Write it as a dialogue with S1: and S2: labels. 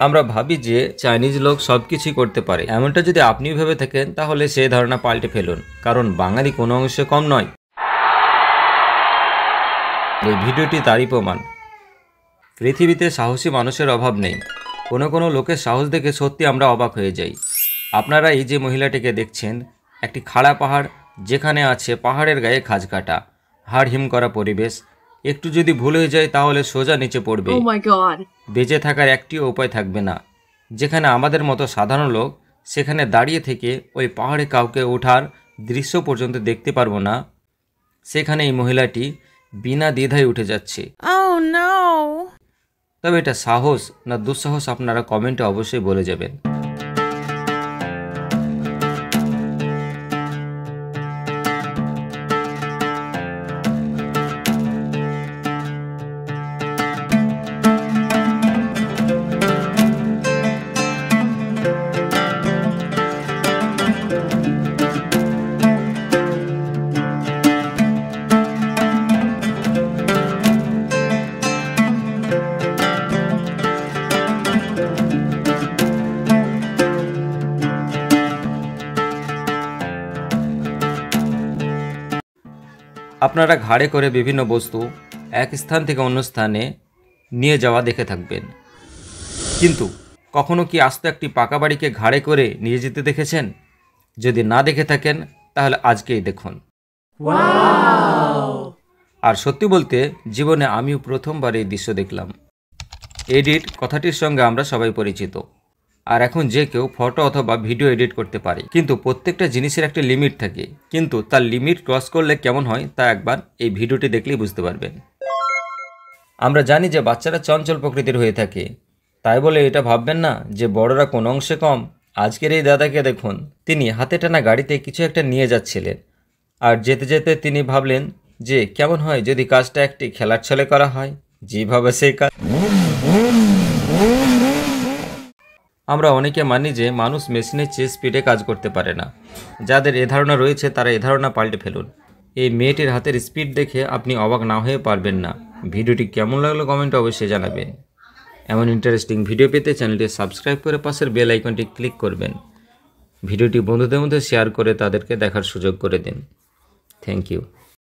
S1: আমরা ভাবি যে চাইনিজ লোক সব কিছুই করতে পারে, এমনটা যদি আপনি ভেবে থাকেন তাহলে সেই ধারণা পাল্টে ফেলুন, কারণ বাঙালি কোনো অংশে কম নয়। এই ভিডিওটি তারই প্রমাণ। পৃথিবীতে সাহসী মানুষের অভাব নেই, কোনো কোনো লোকের সাহস দেখে সত্যি আমরা অবাক হয়ে যাই। আপনারা এই যে মহিলাটিকে দেখছেন, একটি খাড়া পাহাড়, যেখানে আছে পাহাড়ের গায়ে খাঁজ কাটা, হাড় হিম করা পরিবেশ, একটু যদি ভুল হয়ে যায় তাহলে সোজা নিচে পড়বে। বেঁচে থাকার একটিও উপায় থাকবে না। যেখানে আমাদের মতো সাধারণ লোক সেখানে দাঁড়িয়ে থেকে ওই পাহাড়ে কাউকে ওঠার দৃশ্য পর্যন্ত দেখতে পারবো না, সেখানে এই মহিলাটি বিনা দ্বিধায় উঠে যাচ্ছে। তবে এটা সাহস না দুঃসাহস আপনারা কমেন্টে অবশ্যই বলে যাবেন। আপনারা ঘাড়ে করে বিভিন্ন বস্তু এক স্থান থেকে অন্য স্থানে নিয়ে যাওয়া দেখে থাকবেন, কিন্তু কখনো কি আস্ত একটি পাকা বাড়িকে ঘাড়ে করে নিয়ে যেতে দেখেছেন? যদি না দেখে থাকেন তাহলে আজকেই দেখুন। আর সত্যি বলতে জীবনে আমিও প্রথমবার এই দৃশ্য দেখলাম। এডিট কথাটির সঙ্গে আমরা সবাই পরিচিত, আর এখন যে কেউ ফটো অথবা ভিডিও এডিট করতে পারে, কিন্তু প্রত্যেকটা জিনিসের একটা লিমিট থাকে, কিন্তু তার লিমিট ক্রস করলে কেমন হয় তা একবার এই ভিডিওটি দেখলেই বুঝতে পারবেন। আমরা জানি যে বাচ্চারা চঞ্চল প্রকৃতির হয়ে থাকে, তাই বলে এটা ভাববেন না যে বড়রা কোনো অংশে কম। আজকের এই দাদাকে দেখুন, তিনি হাতে টানা গাড়িতে কিছু একটা নিয়ে যাচ্ছিলেন, আর যেতে যেতে তিনি ভাবলেন যে কেমন হয় যদি কাজটা একটি খেলার ছলে করা হয়, যেভাবে সেই কাজ। আমরা অনেকে মানি যে মানুষ মেশিনের চেয়ে স্পিডে কাজ করতে পারে না। যাদের এ ধারণা রয়েছে তারা এ ধারণা পাল্টে ফেলুন। এই মেয়েটির হাতের স্পিড দেখে আপনি অবাক না হয়ে পারবেন না। ভিডিওটি কেমন লাগলো কমেন্টে অবশ্যই জানাবেন। এমন ইন্টারেস্টিং ভিডিও পেতে চ্যানেলটি সাবস্ক্রাইব করে পাশের বেল আইকনটি ক্লিক করবেন। ভিডিওটি বন্ধুদের মধ্যে শেয়ার করে তাদেরকে দেখার সুযোগ করে দিন। Thank you.